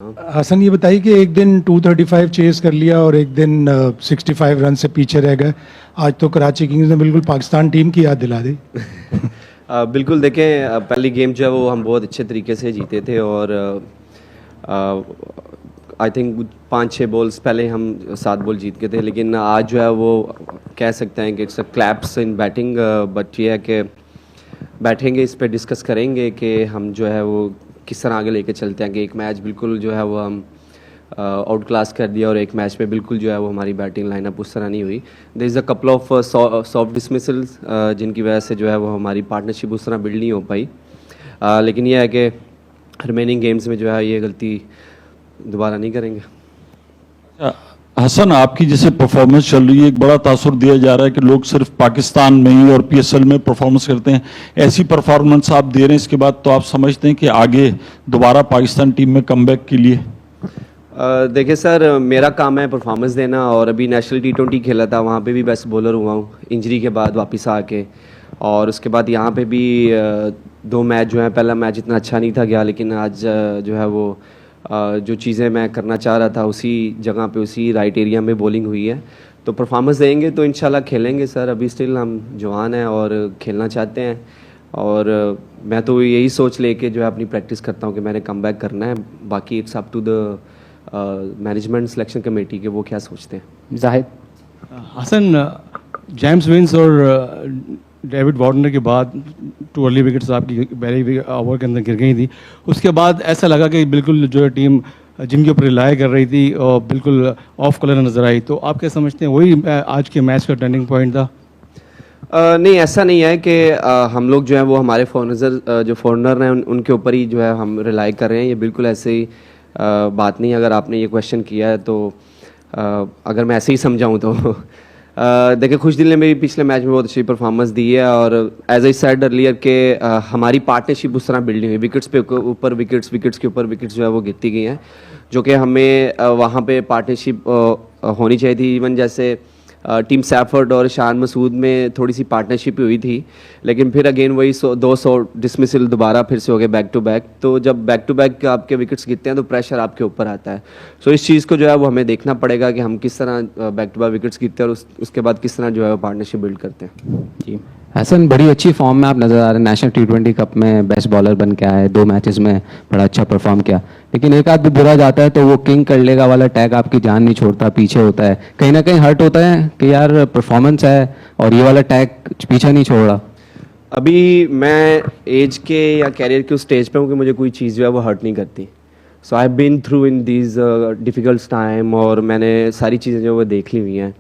हसन, ये बताइए कि एक दिन 235 चेस कर लिया और एक दिन 65 रन से पीछे रह गए। आज तो कराची किंग्स ने बिल्कुल पाकिस्तान टीम की याद दिला दी। बिल्कुल देखें, पहली गेम जो है वो हम बहुत अच्छे तरीके से जीते थे और आई थिंक 5-6 बॉल्स पहले हम 7 बॉल जीत गए थे, लेकिन आज जो है वो कह सकते हैं कि it's a collapse in batting. But ये है कि बैठेंगे, इस पे डिस्कस करेंगे कि हम जो है वो किस तरह आगे लेके चलते हैं। कि एक मैच बिल्कुल जो है वो हम आउट क्लास कर दिया और एक मैच में बिल्कुल जो है वो हमारी बैटिंग लाइनअप उस तरह नहीं हुई। There is a couple of soft dismissals जिनकी वजह से जो है वो हमारी पार्टनरशिप उस तरह बिल्ड नहीं हो पाई। लेकिन यह है कि रिमेनिंग गेम्स में जो है ये गलती दोबारा नहीं करेंगे। हसन, आपकी जैसे परफॉर्मेंस चल रही है, एक बड़ा तासुर दिया जा रहा है कि लोग सिर्फ पाकिस्तान में ही और पीएसएल में परफॉर्मेंस करते हैं। ऐसी परफॉर्मेंस आप दे रहे हैं, इसके बाद तो आप समझते हैं कि आगे दोबारा पाकिस्तान टीम में कमबैक के लिए? देखिए सर, मेरा काम है परफॉर्मेंस देना और अभी नेशनल T20 खेला था, वहाँ पे भी बेस्ट बॉलर हुआ हूँ इंजरी के बाद वापस आके। और उसके बाद यहाँ पे भी 2 मैच जो है, पहला मैच इतना अच्छा नहीं था गया, लेकिन आज जो है वो जो चीज़ें मैं करना चाह रहा था उसी जगह पे उसी राइट एरिया में बॉलिंग हुई है। तो परफॉर्मेंस देंगे तो इंशाल्लाह खेलेंगे सर। अभी स्टिल हम जवान हैं और खेलना चाहते हैं और मैं तो यही सोच लेके जो है अपनी प्रैक्टिस करता हूँ कि मैंने कमबैक करना है। बाकी it's up to the management selection committee के वो क्या सोचते हैं। जाहिद हसन, जेम्स विंस और डेविड वार्नर के बाद 2 अर्ली विकेट्स आपकी पहले ओवर के अंदर गिर गई थी। उसके बाद ऐसा लगा कि बिल्कुल जो है टीम जिनके ऊपर रिलाय कर रही थी और बिल्कुल ऑफ कलर नजर आई। तो आप क्या समझते हैं वही आज के मैच का टर्निंग पॉइंट था? नहीं, ऐसा नहीं है कि हम लोग जो है वो हमारे फॉरनर हैं उनके ऊपर ही जो है हम रिलाई कर रहे हैं। ये बिल्कुल ऐसे ही बात नहीं है। अगर आपने ये क्वेश्चन किया है तो अगर मैं ऐसे ही समझाऊँ तो देखिए, खुशदिल ने मेरी पिछले मैच में बहुत अच्छी परफॉर्मेंस दी है और एज आई सेड अर्लियर के हमारी पार्टनरशिप उस तरह बिल्डिंग हुई। विकेट्स पे ऊपर विकेट्स, विकेट्स के ऊपर विकेट्स जो है वो गिरती गई हैं, जो कि हमें वहाँ पे पार्टनरशिप होनी चाहिए थी। इवन जैसे टीम सैफर्ड और शान मसूद में थोड़ी सी पार्टनरशिप हुई थी, लेकिन फिर अगेन वही 200 डिसमिसल दोबारा फिर से हो गए बैक टू बैक। तो जब बैक टू बैक आपके विकेट्स गिरते हैं तो प्रेशर आपके ऊपर आता है। सो इस चीज़ को जो है वो हमें देखना पड़ेगा कि हम किस तरह बैक टू बैक विकेट्स गिरते हैं और उसके बाद किस तरह जो है वो पार्टनरशिप बिल्ड करते हैं। जी हसन, बड़ी अच्छी फॉर्म में आप नज़र आ रहे हैं। नेशनल T20 कप में बेस्ट बॉलर बन के आए, 2 मैचेस में बड़ा अच्छा परफॉर्म किया, लेकिन एक आध भी बुरा जाता है तो वो किंग कर लेगा वाला टैग आपकी जान नहीं छोड़ता, पीछे होता है। कहीं ना कहीं हर्ट होता है कि यार परफॉर्मेंस है और ये वाला टैग पीछा नहीं छोड़ रहा। अभी मैं एज के या कैरियर के उस स्टेज पे हूँ कि मुझे कोई चीज़ जो है वो हर्ट नहीं करती। So I have been through in these difficult time और मैंने सारी चीज़ें जो वो देख ली हुई हैं।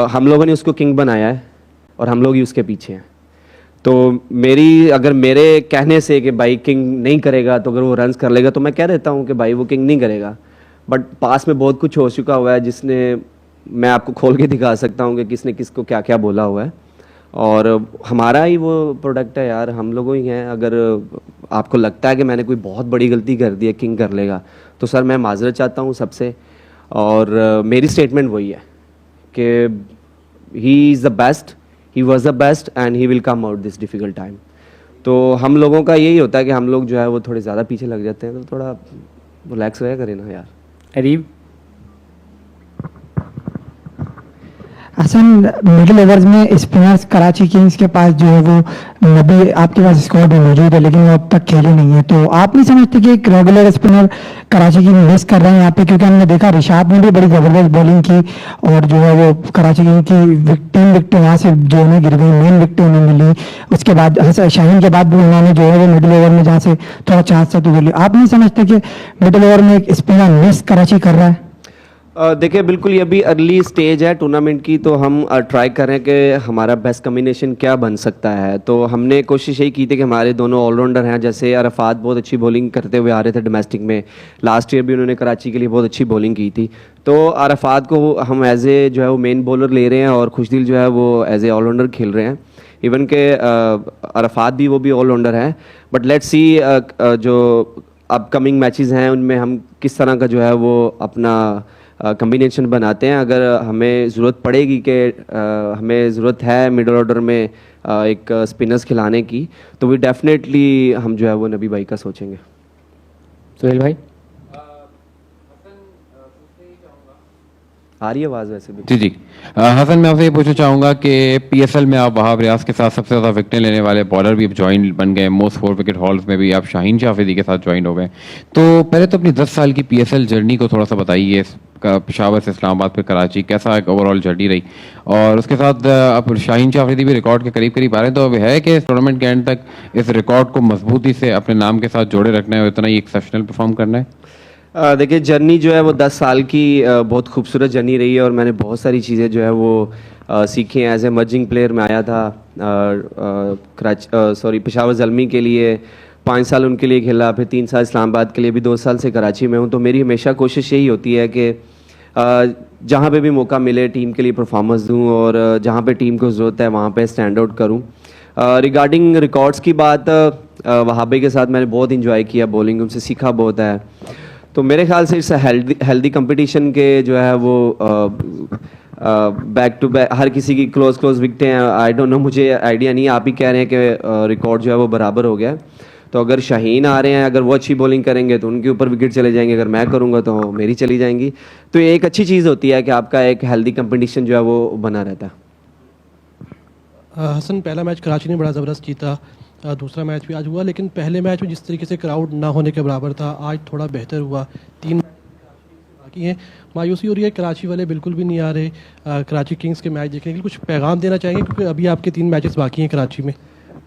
हम लोगों ने उसको किंग बनाया है और हम लोग ही उसके पीछे हैं। तो अगर मेरे कहने से कि भाई किंग नहीं करेगा तो अगर वो रन्स कर लेगा तो मैं कह देता हूँ कि भाई वो किंग नहीं करेगा। बट पास में बहुत कुछ हो चुका हुआ है जिसने मैं आपको खोल के दिखा सकता हूँ कि किसने किसको क्या क्या बोला हुआ है और हमारा ही वो प्रोडक्ट है यार, हम लोगों ही हैं। अगर आपको लगता है कि मैंने कोई बहुत बड़ी गलती कर दी है, किंग कर लेगा, तो सर मैं माजरत चाहता हूँ सबसे। और मेरी स्टेटमेंट वही है कि he is the best, he was the best and he will come out this difficult time. तो हम लोगों का यही होता है कि हम लोग जो है वो थोड़े ज़्यादा पीछे लग जाते हैं, तो थोड़ा रिलैक्स रहा करें ना यार। अरीब हसन, मिडिल ओवर्स में स्पिनर्स कराची किंग्स के पास जो है वो नबी आपके पास स्क्वाड में मौजूद है, लेकिन वो अब तक खेले नहीं है। तो आप नहीं समझते कि एक regular spinner Karachi Kings miss कर रहे हैं यहाँ पे? क्योंकि हमने देखा रिशाद ने भी बड़ी ज़बरदस्त बॉलिंग की और जो है वो कराची किंग्स की 3 विकेट यहाँ से जो उन्हें गिर गई, मेन विकेट उन्हें मिली। उसके बाद शाहीन के बाद भी उन्होंने जो है वो मिडिल ओवर में जहाँ से थोड़ा चांस था तो गिर लिया। आप नहीं समझते कि मिडिल ओवर में एक स्पिनर मिस कराची कर रहा है? देखिए, बिल्कुल ये अभी अर्ली स्टेज है टूर्नामेंट की, तो हम ट्राई कर रहे हैं कि हमारा बेस्ट कम्बिनेशन क्या बन सकता है। तो हमने कोशिश यही की थी कि हमारे दोनों ऑलराउंडर हैं, जैसे अरफात बहुत अच्छी बॉलिंग करते हुए आ रहे थे डोमेस्टिक में, लास्ट ईयर भी उन्होंने कराची के लिए बहुत अच्छी बॉलिंग की थी। तो अरफात को हम एज ए जो है वो मेन बॉलर ले रहे हैं और खुशदिल जो है वो एज ए ऑलराउंडर खेल रहे हैं। इवन के अरफात भी वो भी ऑलराउंडर हैं। बट लेट्स सी जो अपकमिंग मैचेस हैं उनमें हम किस तरह का जो है वो अपना कम्बिनेशन बनाते हैं। अगर हमें ज़रूरत पड़ेगी कि हमें ज़रूरत है मिडल ऑर्डर में एक स्पिनर्स खिलाने की, तो वी डेफिनेटली हम जो है वो नबी भाई का सोचेंगे। सुहेल भाई? आ रही है आवाज़ वैसे भी? जी जी। हसन, मैं आपसे ये पूछना चाहूँगा कि पीएसएल में आप वहाब रियाज के साथ सबसे ज़्यादा विकेटें लेने वाले बॉलर भी अब ज्वाइन बन गए, मोस्ट 4 विकेट हॉल्स में भी आप शाहीन शाह अफरीदी के साथ ज्वाइन हो गए। तो पहले तो अपनी 10 साल की पीएसएल जर्नी को थोड़ा सा बताइए, पेशावर से इस्लामाबाद फिर कराची, कैसा एक ओवरऑल जर्नी रही, और उसके साथ अब शाहीन शाह अफरीदी भी रिकॉर्ड के करीब करीब आ रहे हैं, तो अब है कि इस टूर्नामेंट के एंड तक इस रिकॉर्ड को मजबूती से अपने नाम के साथ जोड़े रखना है और इतना ही एक्सेप्शनल परफॉर्म करना है? देखिए, जर्नी जो है वो 10 साल की बहुत खूबसूरत जर्नी रही है और मैंने बहुत सारी चीज़ें जो है वो सीखी हैं। एज ए मर्जिंग प्लेयर मैं आया था पेशावर ज़ल्मी के लिए 5 साल उनके लिए खेला, फिर 3 साल इस्लामाबाद के लिए, भी 2 साल से कराची में हूँ। तो मेरी हमेशा कोशिश यही होती है कि जहाँ पे भी मौका मिले टीम के लिए परफॉर्मेंस दूँ और जहाँ पे टीम को ज़रूरत है वहाँ पे स्टैंड आउट करूँ। रिगार्डिंग रिकॉर्ड्स की बात, वहाबे के साथ मैंने बहुत इंजॉय किया बॉलिंग, उनसे सीखा बहुत है। तो मेरे ख्याल से इस हेल्दी कंपटीशन के जो है वो बैक टू बैक हर किसी की क्लोज विकटें हैं। आई डोंट नो, मुझे आइडिया नहीं है, आप ही कह रहे हैं कि रिकॉर्ड जो है वो बराबर हो गया है। तो अगर शाहीन आ रहे हैं, अगर वो अच्छी बॉलिंग करेंगे तो उनके ऊपर विकेट चले जाएंगे, अगर मैं करूँगा तो मेरी चली जाएंगी। तो ये एक अच्छी चीज़ होती है कि आपका एक हेल्दी कंपटीशन जो है वो बना रहता है। हसन, पहला मैच कराची ने बड़ा ज़बरदस्त जीता, दूसरा मैच भी आज हुआ, लेकिन पहले मैच में जिस तरीके से क्राउड ना होने के बराबर था, आज थोड़ा बेहतर हुआ। 3 बाकी हैं, मायूसी हो रही है, कराची वाले बिल्कुल भी नहीं आ रहे कराची किंग्स के मैच देखने के लिए। कुछ पैगाम देना चाहेंगे क्योंकि अभी आपके 3 मैचेस बाकी हैं कराची में?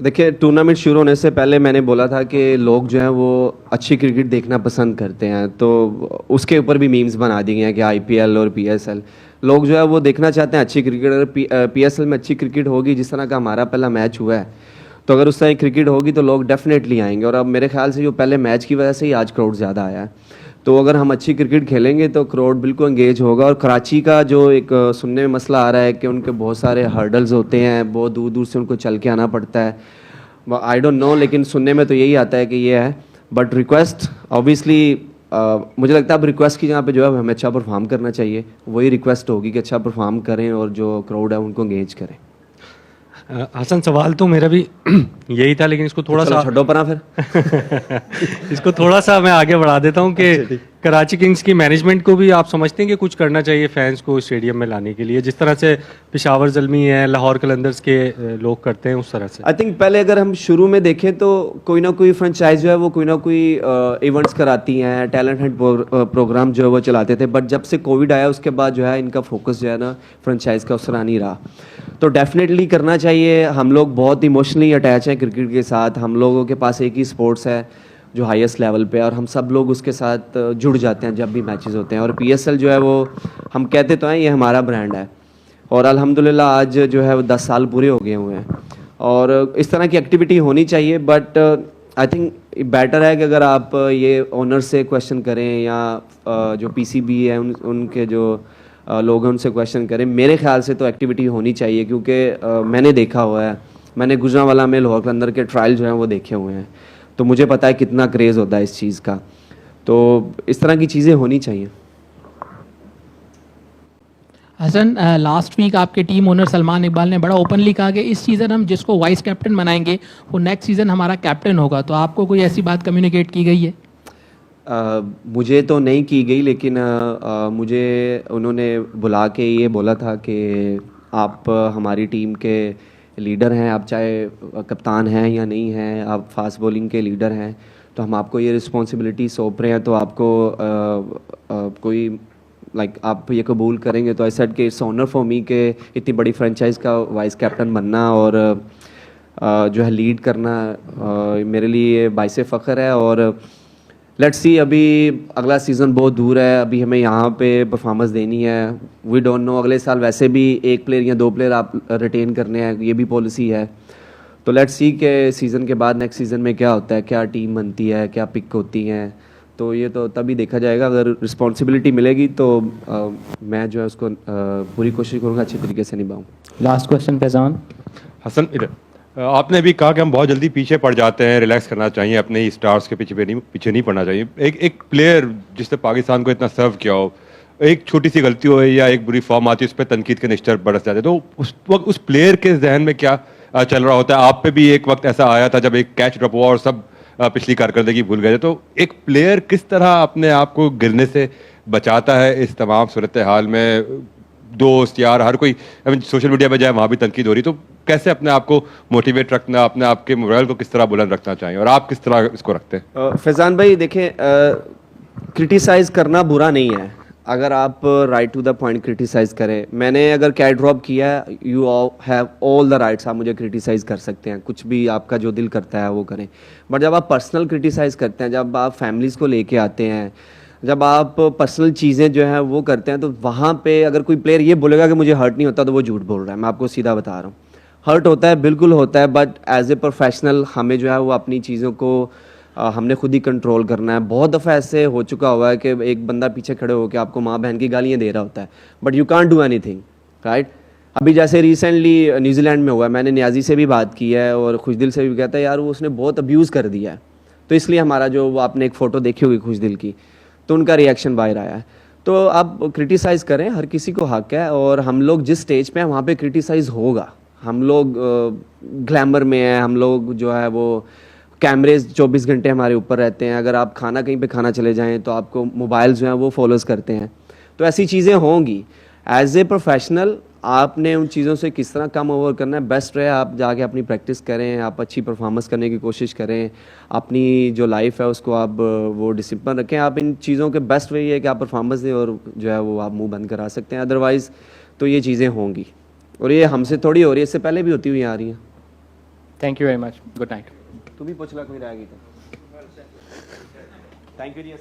देखिए, टूर्नामेंट शुरू होने से पहले मैंने बोला था कि लोग जो हैं वो अच्छी क्रिकेट देखना पसंद करते हैं, तो उसके ऊपर भी मीम्स बना दिए हैं कि आईपीएल और पीएसएल, लोग जो है वो देखना चाहते हैं अच्छी क्रिकेट। अगर पीएसएल में अच्छी क्रिकेट होगी, जिस तरह का हमारा पहला मैच हुआ है, तो अगर उस तरह क्रिकेट होगी तो लोग डेफिनेटली आएंगे। और अब मेरे ख्याल से जो पहले मैच की वजह से ही आज क्राउड ज़्यादा आया है। तो अगर हम अच्छी क्रिकेट खेलेंगे तो क्राउड बिल्कुल एंगेज होगा। और कराची का जो एक सुनने में मसला आ रहा है कि उनके बहुत सारे हर्डल्स होते हैं, बहुत दूर दूर से उनको चल के आना पड़ता है, आई डोंट नो, लेकिन सुनने में तो यही आता है कि ये है। बट रिक्वेस्ट ऑब्वियसली मुझे लगता है अब रिक्वेस्ट की जहाँ पे जो है हमें अच्छा परफॉर्म करना चाहिए, वही रिक्वेस्ट होगी कि अच्छा परफॉर्म करें और जो क्राउड है उनको एंगेज करें। हसन, सवाल तो मेरा भी यही था, लेकिन इसको थोड़ा सा छोड़ो पना फिर इसको थोड़ा सा मैं आगे बढ़ा देता हूँ कि कराची किंग्स की मैनेजमेंट को भी आप समझते हैं कि कुछ करना चाहिए फैंस को स्टेडियम में लाने के लिए, जिस तरह से पेशावर ज़ल्मी है, लाहौर कलंदर्स के लोग करते हैं उस तरह से? आई थिंक पहले अगर हम शुरू में देखें तो कोई ना कोई फ्रेंचाइज जो है वो कोई ना कोई इवेंट्स कराती हैं, टैलेंट हंट प्रोग्राम जो है वो चलाते थे। बट जब से कोविड आया उसके बाद जो है इनका फोकस जो है ना फ्रेंचाइज का उस तरह नहीं रहा। तो डेफिनेटली करना चाहिए। हम लोग बहुत इमोशनली अटैच हैं क्रिकेट के साथ, हम लोगों के पास एक ही स्पोर्ट्स है जो हाईएस्ट लेवल पे, और हम सब लोग उसके साथ जुड़ जाते हैं जब भी मैचेस होते हैं। और पीएसएल जो है वो हम कहते तो हैं ये हमारा ब्रांड है, और अल्हम्दुलिल्लाह आज जो है वो 10 साल पूरे हो गए हुए हैं और इस तरह की एक्टिविटी होनी चाहिए। बट आई थिंक बेटर है कि अगर आप ये ओनर से क्वेश्चन करें या जो पीसीबी है उनके जो लोग हैं उनसे क्वेश्चन करें। मेरे ख्याल से तो एक्टिविटी होनी चाहिए, क्योंकि मैंने देखा हुआ है, मैंने गुजरांवाला में लाहौर कलंदर के ट्रायल जो हैं वो देखे हुए हैं, तो मुझे पता है कितना क्रेज़ होता है इस चीज़ का। तो इस तरह की चीज़ें होनी चाहिए। हसन, लास्ट वीक आपके टीम ओनर सलमान इकबाल ने बड़ा ओपनली कहा कि इस सीज़न हम जिसको वाइस कैप्टन बनाएंगे वो नेक्स्ट सीज़न हमारा कैप्टन होगा, तो आपको कोई ऐसी बात कम्युनिकेट की गई है? मुझे तो नहीं की गई, लेकिन मुझे उन्होंने बुला के ये बोला था कि आप हमारी टीम के लीडर हैं, आप चाहे कप्तान हैं या नहीं हैं, आप फास्ट बॉलिंग के लीडर हैं, तो हम आपको ये रिस्पॉन्सिबिलिटी सौंप रहे हैं, तो आपको कोई आप ये कबूल करेंगे? तो आई सेड कि इट्स ऑनर फॉर मी कि इतनी बड़ी फ्रेंचाइज का वाइस कैप्टन बनना और जो है लीड करना मेरे लिए बाइस फ़ख्र है। और लेट्स सी, अभी अगला सीज़न बहुत दूर है, अभी हमें यहाँ पे परफॉर्मेंस देनी है। वी डोंट नो, अगले साल वैसे भी 1 प्लेयर या 2 प्लेयर आप रिटेन करने हैं, ये भी पॉलिसी है। तो लेट्स सी के सीज़न के बाद नेक्स्ट सीज़न में क्या होता है, क्या टीम बनती है, क्या पिक होती हैं, तो ये तो तभी देखा जाएगा। अगर रिस्पॉन्सिबिलिटी मिलेगी तो मैं जो है उसको पूरी कोशिश करूँगा अच्छी तरीके से निभाऊँ। Last question Faizan. हसन, इधर आपने भी कहा कि हम बहुत जल्दी पीछे पड़ जाते हैं, रिलैक्स करना चाहिए, अपने ही स्टार्स के पीछे नहीं पड़ना चाहिए। एक प्लेयर जिसने पाकिस्तान को इतना सर्व किया हो, एक छोटी सी गलती हो या एक बुरी फॉर्म आती है, उस पर तनकीद के निश्चर बरस जाते, तो उस वक्त उस प्लेयर के जहन में क्या चल रहा होता है? आप पे भी एक वक्त ऐसा आया था जब एक कैच ड्रॉप हुआ और सब पिछली कारकर्दगी भूल गए थे। तो एक प्लेयर किस तरह अपने आप को गिरने से बचाता है इस तमाम सूरत हाल में? दोस्त यार हर कोई सोशल मीडिया पे जाए वहाँ भी तनकीद हो रही, तो कैसे अपने आप को मोटिवेट रखना, अपने आप के मोरल को किस तरह बुलंद रखना चाहिए और आप किस तरह इसको रखते हैं? फैज़ान भाई देखें, क्रिटिसाइज करना बुरा नहीं है अगर आप right to the point criticise करें। मैंने अगर कैट ड्रॉप किया है, you have all the rights, आप मुझे क्रिटिसाइज कर सकते हैं, कुछ भी आपका जो दिल करता है वो करें। बट जब आप पर्सनल क्रिटिसाइज करते हैं, जब आप फैमिलीज़ को लेके आते हैं, जब आप पर्सनल चीज़ें जो हैं वो करते हैं, तो वहाँ पे अगर कोई प्लेयर ये बोलेगा कि मुझे हर्ट नहीं होता तो वो झूठ बोल रहा है। मैं आपको सीधा बता रहा हूँ, हर्ट होता है, बिल्कुल होता है, बट एज ए प्रोफेशनल हमें जो है वो अपनी चीज़ों को हमने खुद ही कंट्रोल करना है। बहुत दफ़ा ऐसे हो चुका हुआ है कि एक बंदा पीछे खड़े होकर आपको माँ बहन की गालियाँ दे रहा होता है, but you can't do anything, right. अभी जैसे रिसेंटली न्यूजीलैंड में हुआ है, मैंने न्याजी से भी बात की है और खुशदिल से भी कहता है यार वो उसने बहुत अब्यूज़ कर दिया है, तो इसलिए हमारा जो वो आपने एक फ़ोटो देखी होगी खुशदिल की, तो उनका रिएक्शन बाहर आया है। तो आप क्रिटिसाइज़ करें, हर किसी को हक है, और हम लोग जिस स्टेज पे हैं वहाँ पे क्रिटिसाइज़ होगा। हम लोग ग्लैमर में हैं, हम लोग जो है वो कैमरेज 24 घंटे हमारे ऊपर रहते हैं। अगर आप खाना कहीं पे खाना चले जाएं तो आपको मोबाइल जो हैं वो फॉलोज़ करते हैं, तो ऐसी चीज़ें होंगी। एज ए प्रोफेशनल आपने उन चीज़ों से किस तरह कम ओवर करना है, बेस्ट रहे आप जाके अपनी प्रैक्टिस करें, आप अच्छी परफॉर्मेंस करने की कोशिश करें, अपनी जो लाइफ है उसको आप वो डिसिप्लिन रखें। आप इन चीज़ों के बेस्ट वे ये है कि आप परफॉर्मेंस दें और जो है वो आप मुंह बंद करा सकते हैं। अदरवाइज़ तो ये चीज़ें होंगी, और ये हमसे थोड़ी हो रही है, इससे पहले भी होती हुई आ रही हैं। Thank you very much, good night. तू भी पूछ ला कोई रहेगी तो। Thank you ji.